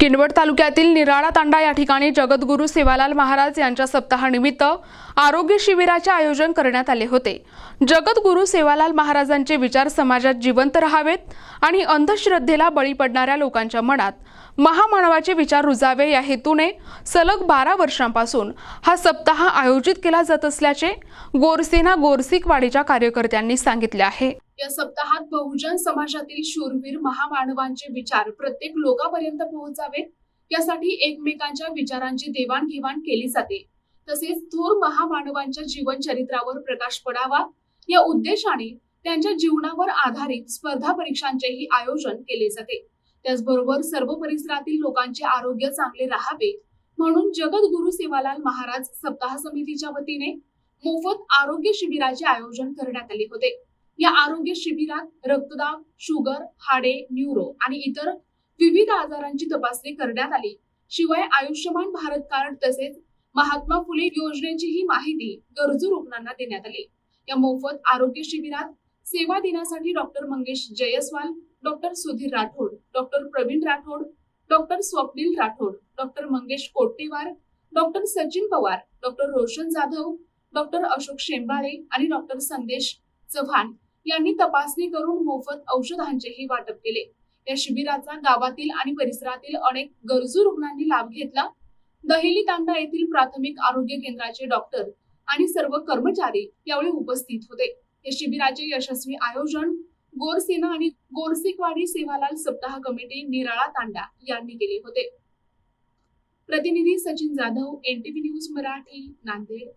किनवट तालुक्यातील निराळा तांडा या ठिकाणी जगद्गुरू सेवालाल महाराज यांच्या सप्ताहानिमित्त आरोग्य शिबिराचे आयोजन करण्यात आले होते। जगद्गुरू सेवालाल महाराजांचे विचार समाजात जिवंत राहावेत आणि अंधश्रद्धेला बळी पडणाऱ्या लोकांच्या मनात महामानवाचे विचार रुजावे या हेतूने सलग 12 वर्षांपासून हा सप्ताह आयोजित केला जात असल्याचे गोरसेना गोरसिकवाडीच्या कार्यकर्त्यांनी सांगितले आहे। या सप्ताहात बहुजन समाजातील शूरवीर महामानवांचे विचार प्रत्येक लोकांपर्यंत पोहोचावेत यासाठी एकमेकांच्या विचारांची देवाणघेवाण केली जाते। तसेच थोर महामानवांच्या जीवन चरित्रावर प्रकाश पडावा या उद्देशाने त्यांच्या जीवनावर आधारित स्पर्धा परीक्षांचेही आयोजन केले जाते। त्याचबरोबर सर्व परिसरातील लोकांचे आरोग्य चांगले राहावे म्हणून जगद्गुरू सेवालाल महाराज सप्ताह समितीच्या वतीने मोफत आरोग्य शिबिराचे आयोजन करण्यात आले होते। या आरोग्य शिबिरात रक्तदाब, शुगर, हाडे, न्यूरो आणि इतर विविध आजारांची तपासणी करण्यात आली। शिवाय आयुष्यमान भारत कार्ड तसेच महात्मा फुले योजनेचीही माहिती गरजू रुग्णांना देण्यात आली। या मोफत आरोग्य शिबिरात सेवा दिनासाठी doctor Mangesh Jaiswal, doctor Sudhir Rathod, doctor Pravin Rathod, doctor Swapnil Rathod, doctor Mangesh Kottewar, doctor Sachin Pawar, doctor Roshan Jadhav, doctor Ashok Shembale आणि डॉक्टर संदेश चव्हाण यांनी तपासणी करून मोफत औषधांचेही वाटप केले। या शिबिराचा गावातील आणि परिसरातील अनेक गरजू रुग्णांनी लाभ घेतला। दहेली तांडा येथील प्राथमिक आरोग्य केंद्राचे डॉक्टर आणि सर्व कर्मचारी यावेळी उपस्थित होते। या शिबिराचे यशस्वी आयोजन गोरसेना आणि गोरसिकवाडी सेवालाल सप्ताह कमिटी निराळा तांडा यांनी केले होते। प्रतिनिधी सचिन जाधव, NTV न्यूज मराठी, नांदेड।